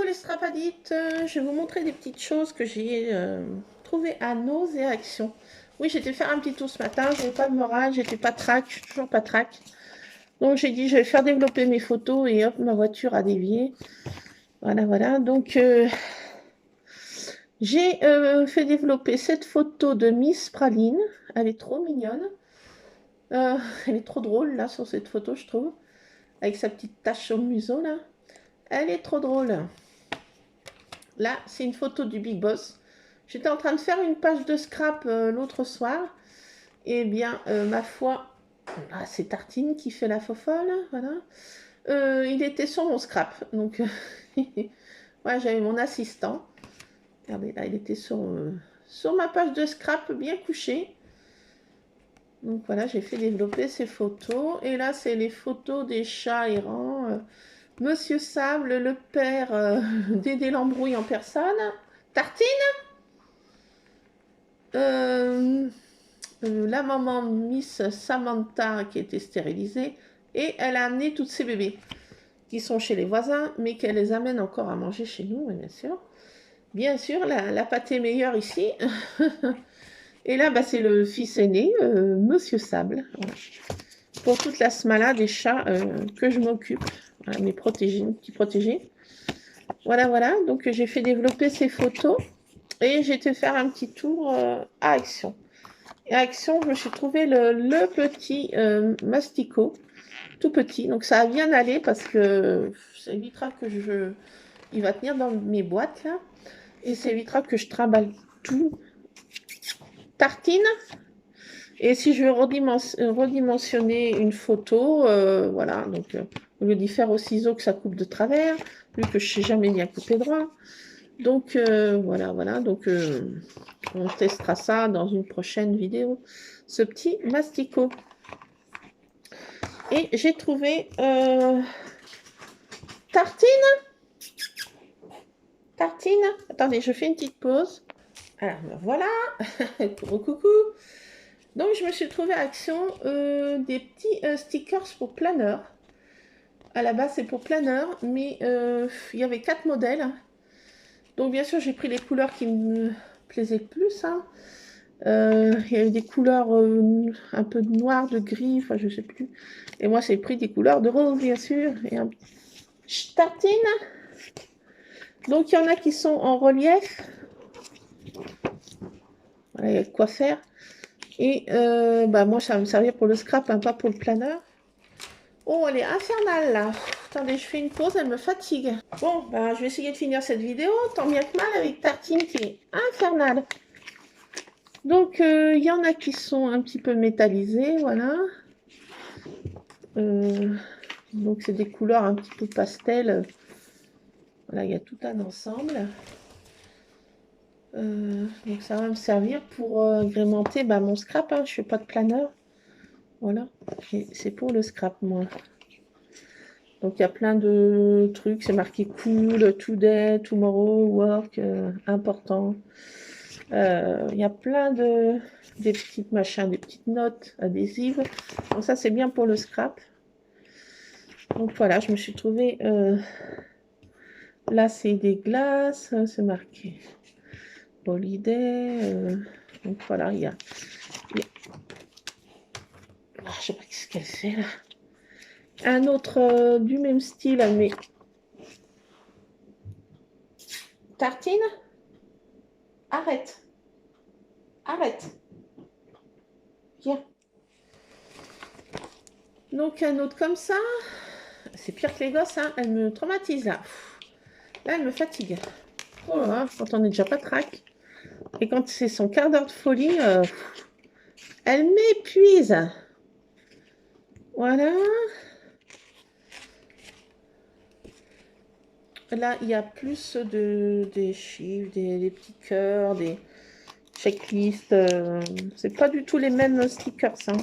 les strapadites, je vais vous montrer des petites choses que j'ai trouvées à Nos et Action. Oui, j'étais faire un petit tour ce matin, j'avais pas de morale, j'étais pas trac, je suis toujours pas trac. Donc j'ai dit je vais faire développer mes photos et hop, ma voiture a dévié. Voilà, voilà. Donc j'ai fait développer cette photo de Miss Praline. Elle est trop mignonne. Elle est trop drôle là sur cette photo, je trouve. Avec sa petite tache au museau là. Elle est trop drôle. Là, c'est une photo du Big Boss. J'étais en train de faire une page de scrap l'autre soir. Eh bien, ma foi, c'est Tartine qui fait la fofolle. Voilà. Il était sur mon scrap. Donc, ouais, j'avais mon assistant. Regardez, là, il était sur ma page de scrap bien couché. Donc voilà, j'ai fait développer ces photos. Et là, c'est les photos des chats errants. Monsieur Sable, le père d'Aidé l'embrouille en personne. Tartine, la maman Miss Samantha qui était stérilisée. Et elle a amené tous ses bébés qui sont chez les voisins, mais qu'elle les amène encore à manger chez nous, bien sûr. Bien sûr, la pâte est meilleure ici. Et là, bah, c'est le fils aîné, Monsieur Sable. Voilà. Pour toute la smala des chats que je m'occupe. Voilà, mes petits protégés. Voilà, voilà. Donc, j'ai fait développer ces photos. Et j'ai été faire un petit tour à Action. Et à Action, je me suis trouvé le petit masticot. Tout petit. Donc, ça a bien allé parce que ça évitera que il va tenir dans mes boîtes, là. Et ça évitera que je trimballe tout. Tartine. Et si je veux redimensionner une photo, voilà, donc au lieu d'y faire au ciseau que ça coupe de travers, vu que je ne sais jamais bien couper droit. Donc voilà, voilà, donc on testera ça dans une prochaine vidéo, ce petit masticot. Et j'ai trouvé Tartine. Tartine. Attendez, je fais une petite pause. Alors, voilà. Coucou. Donc, je me suis trouvé à Action des petits stickers pour planeur. À la base, c'est pour planeur, mais il y avait 4 modèles. Donc, bien sûr, j'ai pris les couleurs qui me plaisaient le plus. Hein. Il y avait des couleurs un peu de noir, de gris, enfin, je sais plus. Et moi, j'ai pris des couleurs de rose, bien sûr. Et un tartine. Donc, il y en a qui sont en relief. Voilà, il y a de quoi faire. Et bah, moi, ça va me servir pour le scrap, hein, pas pour le planeur. Oh, elle est infernale là. Attendez, je fais une pause, elle me fatigue. Bon, ben, je vais essayer de finir cette vidéo, tant bien que mal, avec Tartine qui est infernale. Donc, il y en a qui sont un petit peu métallisés, voilà. Donc, c'est des couleurs un petit peu pastel. Voilà, il y a tout un ensemble. Donc, ça va me servir pour agrémenter mon scrap. Hein. Je ne fais pas de planeur. Voilà, c'est pour le scrap, moi. Donc il y a plein de trucs, c'est marqué cool, today, tomorrow, work, important. Il y a plein des petites machins, des petites notes adhésives. Donc ça c'est bien pour le scrap. Donc voilà, je me suis trouvé. Là c'est des glaces, c'est marqué holiday. Donc voilà, il y a. Ah, je sais pas ce qu'elle fait là. Un autre du même style, mais tartine. Arrête. Viens. Donc un autre comme ça. C'est pire que les gosses, hein. Elle me traumatise là. Là, elle me fatigue. Oh là là, quand on est déjà pas trac. Et quand c'est son quart d'heure de folie, elle m'épuise. Voilà. Là, il y a plus des chiffres, des petits cœurs, des checklists. C'est pas du tout les mêmes stickers. Hein.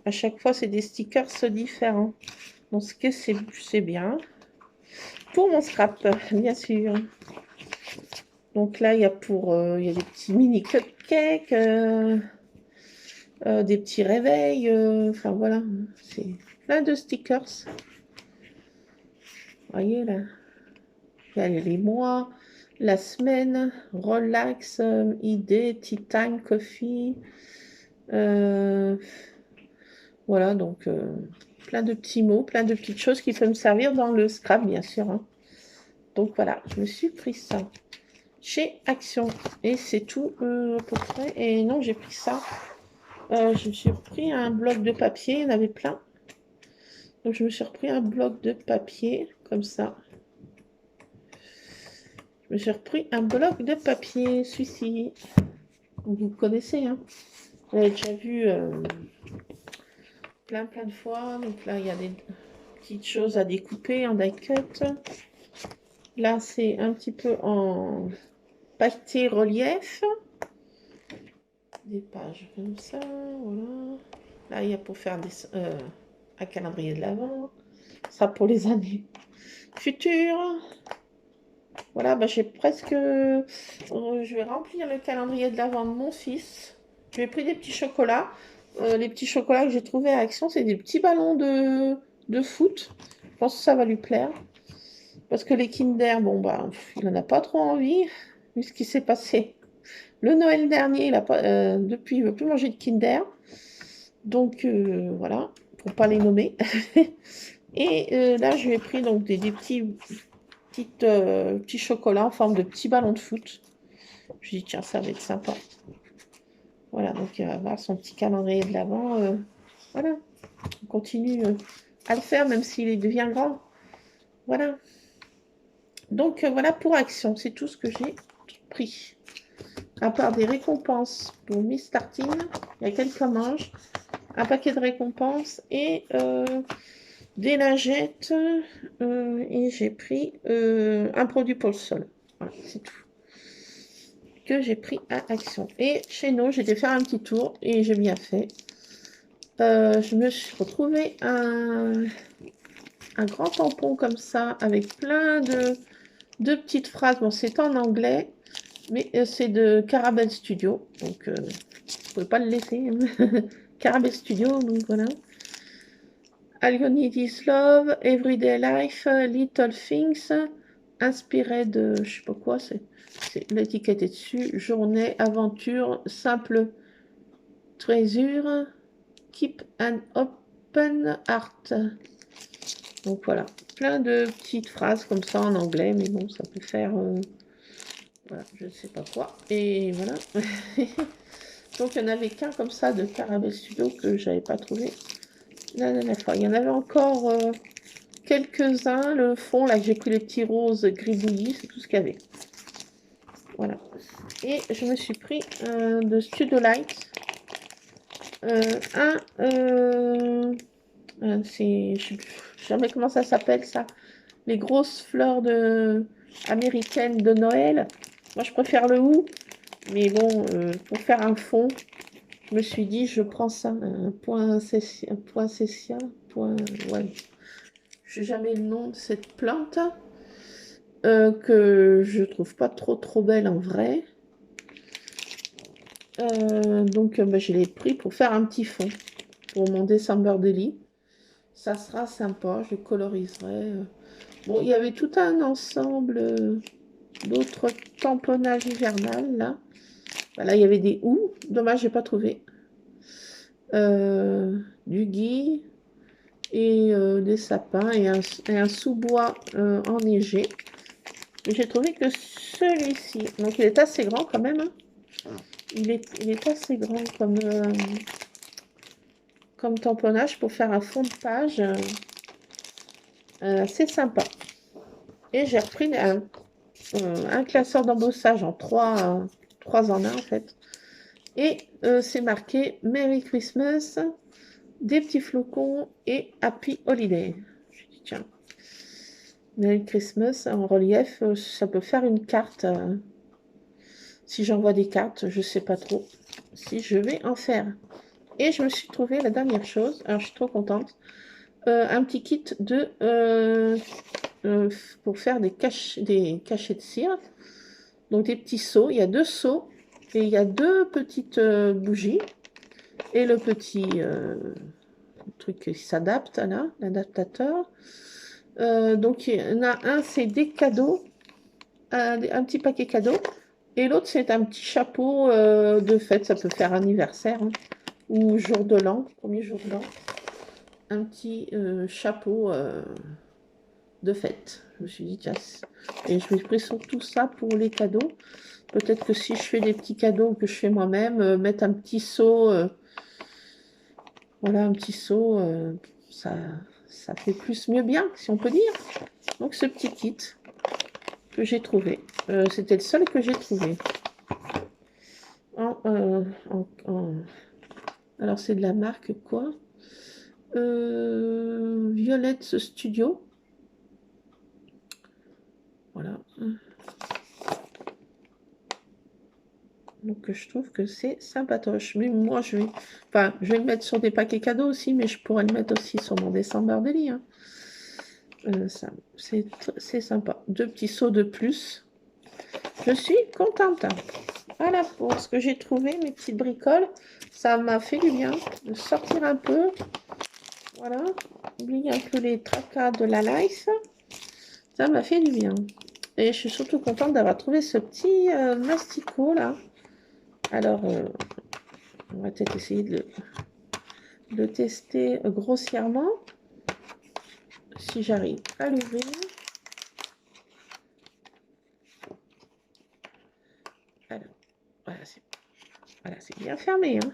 À chaque fois, c'est des stickers différents. Donc, ce que c'est bien. Pour mon scrap, bien sûr. Donc là, il y a il y a des petits mini cupcakes, des petits réveils, enfin voilà, c'est plein de stickers. Vous voyez là. Il y a les mois, la semaine, relax, idée, tea time, coffee. Voilà, donc plein de petits mots, plein de petites choses qui peuvent me servir dans le Scrap, bien sûr. Hein. Donc voilà, je me suis pris ça chez Action. Et c'est tout à peu près. Et non, j'ai pris ça. Je me suis pris un bloc de papier, il y en avait plein. Donc je me suis repris un bloc de papier, comme ça. Je me suis repris un bloc de papier, celui-ci. Vous connaissez, hein. Vous l'avez déjà vu plein de fois. Donc là, il y a des petites choses à découper en die cut. Là, c'est un petit peu en papier relief. Des pages comme ça, voilà. Là, il y a pour faire un calendrier de l'Avent. Ça pour les années futures. Voilà, bah, j'ai presque... je vais remplir le calendrier de l'Avent de mon fils. J'ai pris des petits chocolats. Les petits chocolats que j'ai trouvés à Action, c'est des petits ballons de foot. Je pense que ça va lui plaire. Parce que les Kinder, bon, bah, il n'en a pas trop envie, vu ce qui s'est passé. Le Noël dernier, il a pas, depuis, il ne veut plus manger de Kinder. Donc, voilà, pour ne pas les nommer. Et là, je lui ai pris donc, des petits chocolats en forme de petits ballons de foot. Je lui ai dit, tiens, ça va être sympa. Voilà, donc il va avoir son petit calendrier de l'Avent. Voilà, on continue à le faire, même s'il devient grand. Voilà. Donc, voilà pour Action. C'est tout ce que j'ai pris. À part des récompenses pour Miss Tartine, il y a quelques manches, un paquet de récompenses et des lingettes. Et j'ai pris un produit pour le sol. Voilà, c'est tout. Que j'ai pris à Action. Et chez nous, j'ai été faire un petit tour et j'ai bien fait. Je me suis retrouvée un grand tampon comme ça avec plein de petites phrases. Bon, c'est en anglais. Mais c'est de Caramel Studio, donc vous ne pouvez pas le laisser. Caramel Studio, donc voilà. All You Need Is Love, Everyday Life, Little Things, inspiré de, je sais pas quoi, l'étiquette est dessus, journée, aventure, simple treasure, keep an open heart. Donc voilà, plein de petites phrases comme ça en anglais, mais bon, ça peut faire... voilà, je ne sais pas quoi. Et voilà. Donc, il n'y en avait qu'un comme ça de Caramel Studio que j'avais pas trouvé la dernière fois. Il y en avait encore quelques-uns. Le fond, là, j'ai pris les petits roses gribouillis, c'est tout ce qu'il y avait. Voilà. Et je me suis pris de Studio Light. Je sais jamais comment ça s'appelle, ça. Les grosses fleurs américaines de Noël. Moi, je préfère le hou. Mais bon, pour faire un fond, je me suis dit, je prends ça, un point cécia, ouais. Je sais jamais le nom de cette plante, que je trouve pas trop belle en vrai. Donc, bah, je l'ai pris pour faire un petit fond pour mon December Daily. Ça sera sympa, je coloriserai. Bon, il y avait tout un ensemble d'autres tamponnages hivernales, là. Voilà, il y avait des houx. Dommage, j'ai pas trouvé. Du gui et des sapins et un sous-bois enneigé. J'ai trouvé que celui-ci, donc il est assez grand quand même. Hein. Il est assez grand comme tamponnage pour faire un fond de page. C'est sympa. Et j'ai repris un classeur d'embossage en 3 en 1 en fait. Et c'est marqué Merry Christmas, des petits flocons et Happy Holiday. Je dis tiens, Merry Christmas en relief, ça peut faire une carte. Si j'envoie des cartes, je sais pas trop si je vais en faire. Et je me suis trouvé la dernière chose, alors je suis trop contente, un petit kit pour faire des cachets de cire. Donc des petits seaux, il y a 2 seaux et il y a 2 petites bougies et le petit truc qui s'adapte là, l'adaptateur. Donc il y en a un, c'est des cadeaux un petit paquet cadeau. Et l'autre, c'est un petit chapeau de fête. Ça peut faire anniversaire, hein, ou jour de l'an, premier jour de l'an. Un petit chapeau de fête. Je me suis dit, tiens, et je vais pris surtout ça pour les cadeaux. Peut-être que si je fais des petits cadeaux que je fais moi-même, mettre un petit seau, voilà, un petit seau, ça fait plus mieux bien, si on peut dire. Donc ce petit kit que j'ai trouvé, c'était le seul que j'ai trouvé. Alors c'est de la marque quoi? Violette Studio. Voilà. Donc je trouve que c'est sympatoche. Mais moi je vais le mettre sur des paquets cadeaux aussi, mais je pourrais le mettre aussi sur mon Décembre Daily. Hein. C'est sympa. 2 petits seaux de plus. Je suis contente. Voilà pour ce que j'ai trouvé, mes petites bricoles. Ça m'a fait du bien de sortir un peu. Voilà. Oublier un peu les tracas de la life. Ça m'a fait du bien. Et je suis surtout contente d'avoir trouvé ce petit masticot là. Alors, on va peut-être essayer de le tester grossièrement. Si j'arrive à l'ouvrir. Alors, voilà, c'est bien fermé. Hein.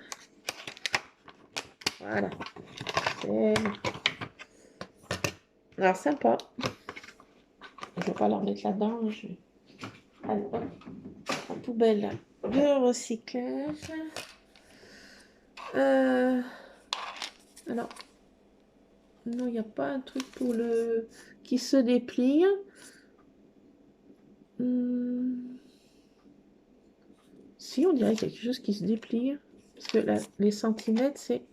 Voilà. Alors, sympa. Je vais pas leur mettre là-dedans. Allez, hop. En poubelle de recyclage. Alors, non, il n'y a pas un truc pour le qui se déplie. Si, on dirait quelque chose qui se déplie. Parce que là, les centimètres, c'est...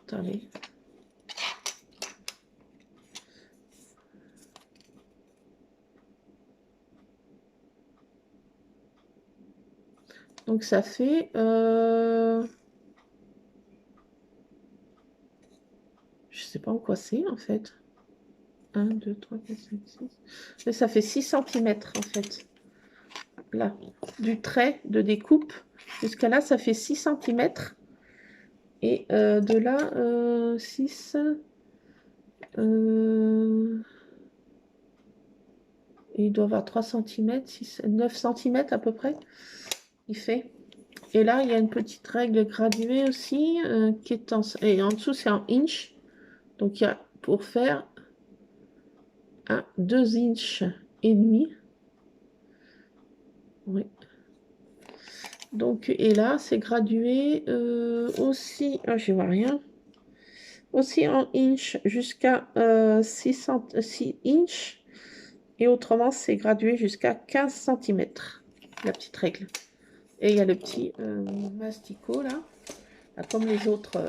Attendez. Donc ça fait... Je sais pas en quoi c'est en fait. 1, 2, 3, 4, 5, 6. Mais ça fait 6 cm en fait. Là, du trait de découpe jusqu'à là, ça fait 6 cm. Et de là, 6... il doit avoir 3 cm, 6, 9 cm à peu près. Il fait. Et là, il y a une petite règle graduée aussi qui est en... Et en dessous, c'est en inch. Donc, il y a pour faire 2 inches et demi. Oui. Donc, et là, c'est gradué aussi... Ah, je vois rien. Aussi en inch jusqu'à 6 inches. Et autrement, c'est gradué jusqu'à 15 cm. La petite règle. Et il y a le petit masticot là. Comme les autres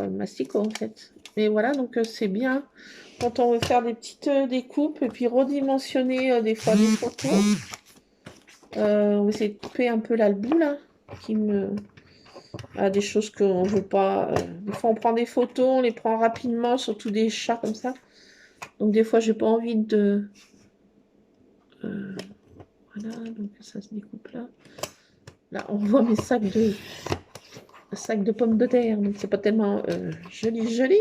masticots en fait. Et voilà, donc c'est bien quand on veut faire des petites découpes et puis redimensionner des fois des photos. On va essayer de couper un peu là le bout là, qui me... des choses qu'on veut pas. Des fois on prend des photos, on les prend rapidement, surtout des chats comme ça. Donc des fois j'ai pas envie de... voilà, donc ça se découpe là. Là on voit mes sacs de pommes de terre, donc c'est pas tellement joli.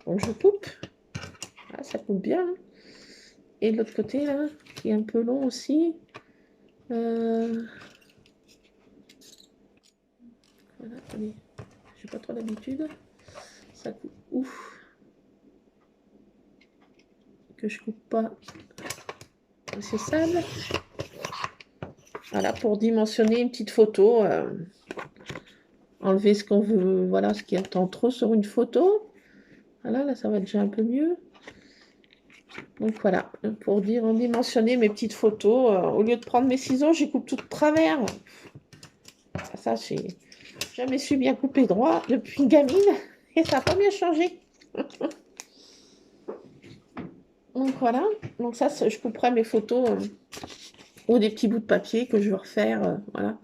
Donc je coupe. Ah, ça coupe bien. Et de l'autre côté là, qui est un peu long aussi. Voilà, attendez, j'ai pas trop d'habitude. Ça coupe. Ouf. Que je coupe pas. C'est sale. Voilà, pour dimensionner une petite photo. Enlever ce qu'on veut, voilà, ce qui attend trop sur une photo. Voilà, là ça va déjà un peu mieux. Donc voilà, pour dimensionner mes petites photos, au lieu de prendre mes ciseaux, j'y coupe tout de travers. Ça, j'ai jamais su bien couper droit depuis gamine et ça n'a pas bien changé. Donc voilà, donc ça, je couperai mes photos ou des petits bouts de papier que je vais refaire, voilà.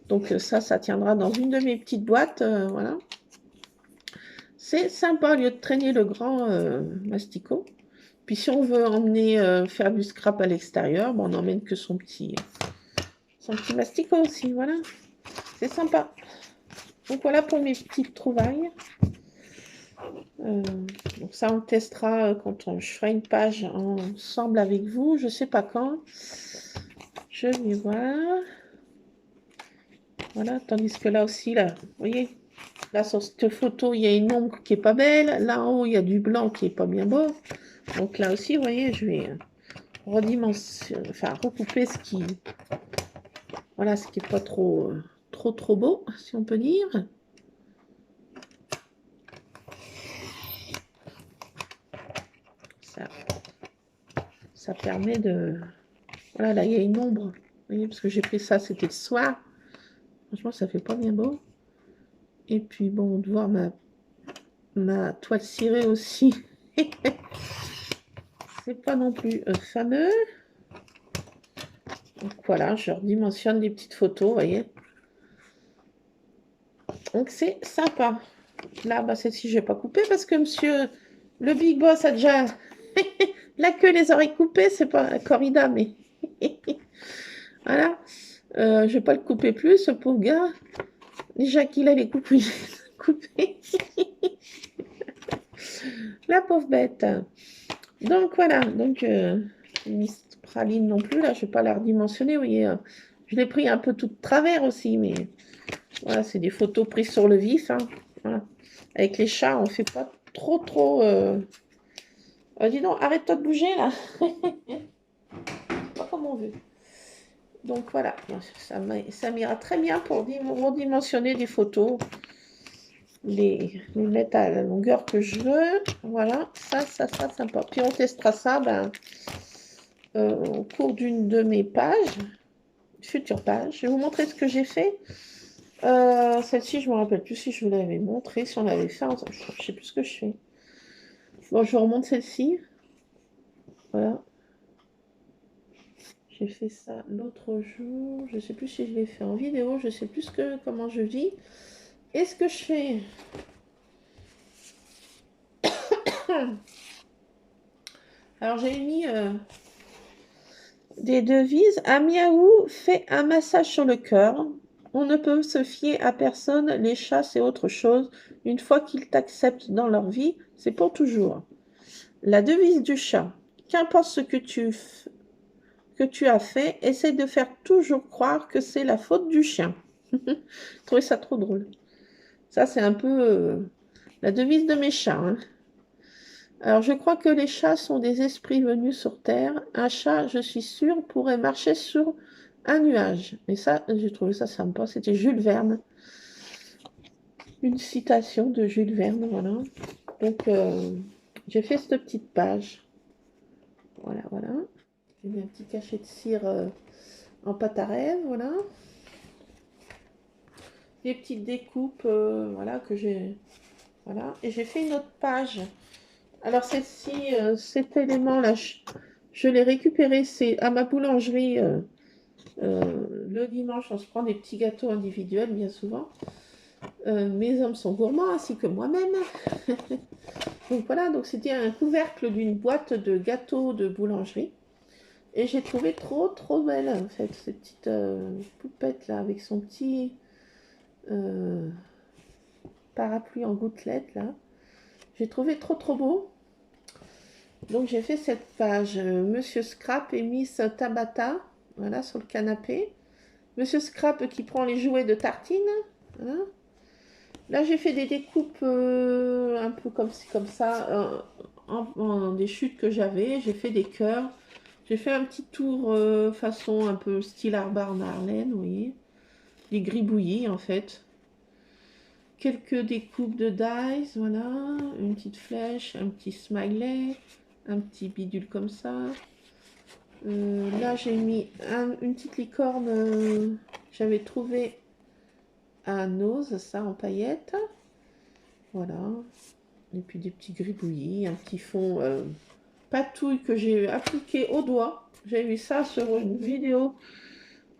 Donc ça tiendra dans une de mes petites boîtes, voilà. C'est sympa au lieu de traîner le grand masticot. Puis si on veut emmener faire du scrap à l'extérieur, bon, on n'emmène que son petit masticot aussi, voilà. C'est sympa. Donc voilà pour mes petites trouvailles. Donc ça, on testera quand je ferai une page ensemble avec vous. Je sais pas quand. Je vais voir. Voilà, tandis que là aussi, là, vous voyez, là sur cette photo, il y a une ombre qui est pas belle. Là en haut, il y a du blanc qui est pas bien beau. Donc là aussi, vous voyez, je vais recouper ce qui, voilà, ce qui est pas trop beau, si on peut dire. Ça permet de... Voilà, là, il y a une ombre. Vous voyez, parce que j'ai pris ça, c'était le soir. Franchement, ça fait pas bien beau. Et puis, bon, de voir ma toile cirée aussi. C'est pas non plus fameux. Donc voilà, je redimensionne les petites photos, vous voyez. Donc c'est sympa. Là, bah, celle-ci, je vais pas couper parce que monsieur le Big Boss a déjà la queue, les oreilles coupées. C'est pas la corrida, mais voilà. Je vais pas le couper plus, ce pauvre gars. Déjà qu'il a les coupes coupées. La pauvre bête. Donc voilà, donc Miss Praline non plus, là, je vais pas la redimensionner, vous voyez. Je l'ai pris un peu tout de travers aussi, mais voilà, c'est des photos prises sur le vif. Hein, voilà. Avec les chats, on fait pas trop. Dis donc, arrête-toi de bouger là. Pas comme on veut. Donc voilà, ça m'ira très bien pour redimensionner des photos, les mettre à la longueur que je veux. Voilà, ça, sympa. Puis on testera ça au cours d'une de mes pages, future page. Je vais vous montrer ce que j'ai fait. Celle-ci, je ne me rappelle plus si je vous l'avais montré, si on l'avait fait. Je ne sais plus ce que je fais. Bon, je vous remonte celle-ci. Voilà. J'ai fait ça l'autre jour. Je ne sais plus si je l'ai fait en vidéo. Je ne sais plus comment je vis. Et ce que je fais. Alors, j'ai mis des devises. À Miaou, fait un massage sur le cœur. On ne peut se fier à personne. Les chats, c'est autre chose. Une fois qu'ils t'acceptent dans leur vie, c'est pour toujours. La devise du chat. Qu'importe ce que tu as fait, essaye de faire toujours croire que c'est la faute du chien. Je trouvais ça trop drôle. Ça, c'est un peu la devise de mes chats. Hein. Alors, je crois que les chats sont des esprits venus sur Terre. Un chat, je suis sûre, pourrait marcher sur un nuage. Et ça, j'ai trouvé ça sympa. C'était Jules Verne. Une citation de Jules Verne, voilà. Donc, j'ai fait cette petite page. Voilà. J'ai mis un petit cachet de cire en pâte à rêve, voilà. Des petites découpes, voilà, que j'ai... Voilà. Et j'ai fait une autre page. Alors celle-ci, cet élément-là, je l'ai récupéré, c'est à ma boulangerie. Le dimanche, on se prend des petits gâteaux individuels, bien souvent. Mes hommes sont gourmands, ainsi que moi-même. Donc voilà, donc c'était un couvercle d'une boîte de gâteaux de boulangerie. Et j'ai trouvé trop belle, en fait, cette petite poupette là, avec son petit parapluie en gouttelette là. J'ai trouvé trop beau. Donc j'ai fait cette page. Monsieur Scrap et Miss Tabata, voilà, sur le canapé. Monsieur Scrap qui prend les jouets de tartine. Voilà. Là j'ai fait des découpes un peu comme ça, des chutes que j'avais. J'ai fait des cœurs. J'ai fait un petit tour façon un peu style Arbar Marlène, vous voyez. Des gribouillis en fait. Quelques découpes de dice, voilà. Une petite flèche, un petit smiley, un petit bidule comme ça. Là j'ai mis une petite licorne. J'avais trouvé un nose, ça en paillettes. Voilà. Et puis des petits gribouillis, un petit fond patouille que j'ai appliqué au doigt. J'ai vu ça sur une vidéo.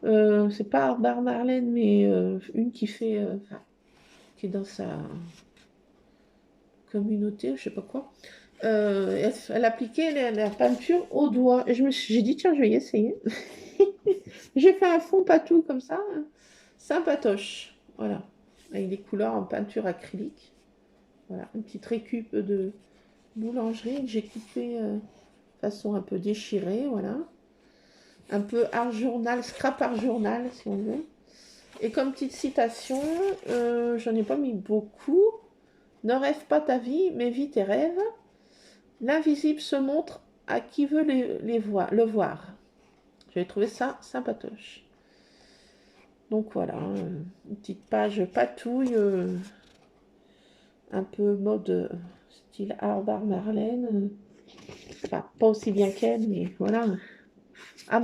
C'est pas Arbar Marlène, mais une qui fait, qui est dans sa communauté, je sais pas quoi. Elle appliquait la peinture au doigt. Et j'ai dit, tiens, je vais y essayer. J'ai fait un fond patou comme ça, hein. Sympatoche. Voilà. Avec des couleurs en peinture acrylique. Voilà. Une petite récup de boulangerie que j'ai coupée façon un peu déchirée. Voilà. Un peu art journal, scrap art journal, si on veut. Et comme petite citation, j'en ai pas mis beaucoup. Ne rêve pas ta vie, mais vis tes rêves. L'invisible se montre à qui veut le voir. J'avais trouvé ça sympatoche. Donc voilà, une petite page patouille, un peu mode style Harvard Marlène. Enfin, pas aussi bien qu'elle, mais voilà, à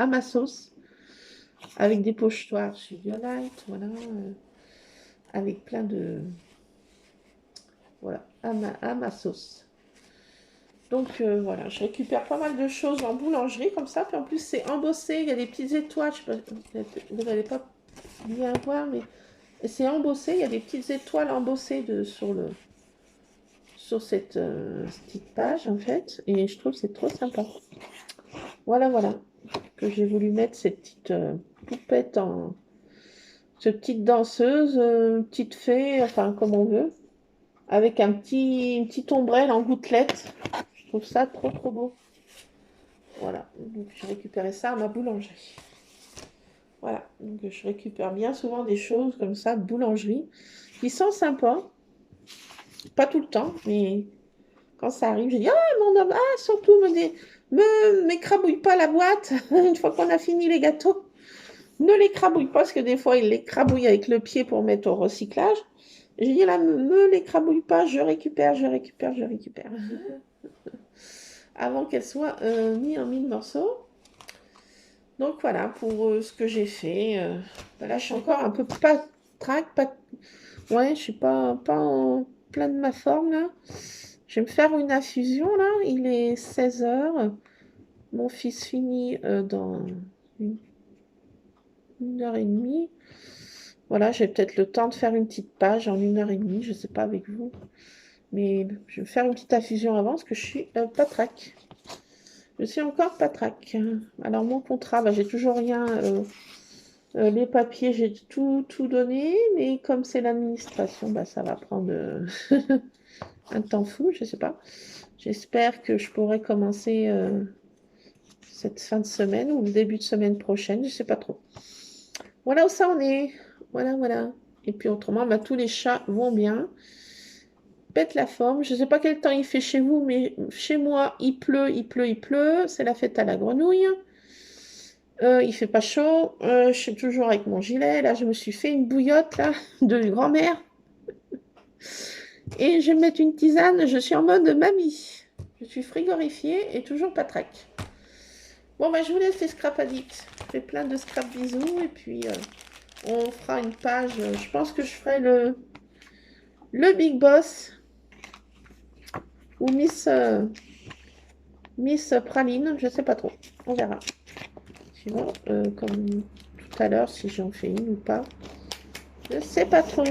ma sauce. Avec des pochoirs chez Violite, voilà. Avec plein de... Voilà, à ma sauce. Donc voilà, je récupère pas mal de choses en boulangerie comme ça. Puis en plus, c'est embossé. Il y a des petites étoiles. Je sais pas, vous n'allez pas bien voir, mais c'est embossé. Il y a des petites étoiles embossées sur cette petite page en fait. Et je trouve que c'est trop sympa. Voilà, voilà. Que j'ai voulu mettre ces petites poupettes en. Cette petite danseuse, petite fée, enfin comme on veut. Avec une petite ombrelle en gouttelette. Je trouve ça trop trop beau. Voilà, donc j'ai récupéré ça à ma boulangerie. Voilà, donc je récupère bien souvent des choses comme ça de boulangerie qui sont sympas. Pas tout le temps, mais quand ça arrive, je dis ah mon homme, ah surtout m'écrabouille pas la boîte une fois qu'on a fini les gâteaux. Ne l'écrabouille pas parce que des fois il l'écrabouille avec le pied pour mettre au recyclage. J'ai dit là, me l'écrabouille pas, je récupère, je récupère, je récupère. Avant qu'elle soit mise en mille morceaux. Donc voilà pour ce que j'ai fait. Là, je suis encore un peu patraque. Ouais, je suis pas en plein de ma forme là. Je vais me faire une infusion là. Il est 16h. Mon fils finit dans une heure et demie. Voilà, j'ai peut-être le temps de faire une petite page en 1h30. Je sais pas avec vous. Mais je vais me faire une petite infusion avant parce que je suis patraque. Je suis encore patraque. Alors mon contrat, bah, j'ai toujours rien. Les papiers, j'ai tout donné, mais comme c'est l'administration, bah, ça va prendre un temps fou, je sais pas. J'espère que je pourrai commencer cette fin de semaine ou le début de semaine prochaine, je sais pas trop. Voilà où ça en est. Voilà, voilà. Et puis autrement, bah, tous les chats vont bien. Pète la forme. Je sais pas quel temps il fait chez vous, mais chez moi, il pleut, il pleut, il pleut. C'est la fête à la grenouille. Il fait pas chaud. Je suis toujours avec mon gilet. Là, je me suis fait une bouillotte là, de grand-mère. Et je vais mettre une tisane. Je suis en mode mamie. Je suis frigorifiée et toujours patraque. Bon, bah, je vous laisse les scrap addicts. Je fais plein de scrap bisous. Et puis, on fera une page. Je pense que je ferai le Big Boss. Ou Miss Praline. Je sais pas trop. On verra. Sinon, comme tout à l'heure, si j'en fais une ou pas. Je sais pas trop.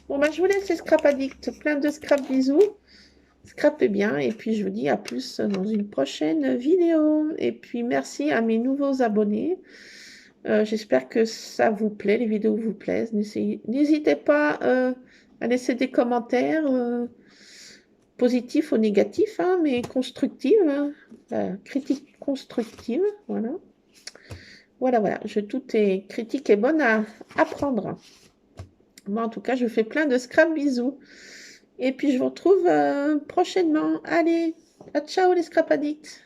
Bon, bah, je vous laisse les scrap addicts. Plein de scrap bisous. Scrapez bien. Et puis, je vous dis à plus dans une prochaine vidéo. Et puis, merci à mes nouveaux abonnés. J'espère que ça vous plaît, les vidéos vous plaisent. N'hésitez pas à laisser des commentaires positifs ou négatifs, hein, mais constructifs. Hein. Critique constructive. Voilà. Voilà, voilà. Tout est critique et bonne à apprendre. Moi, en tout cas, je fais plein de scrap bisous. Et puis, je vous retrouve prochainement. Allez, ciao les scrap addicts.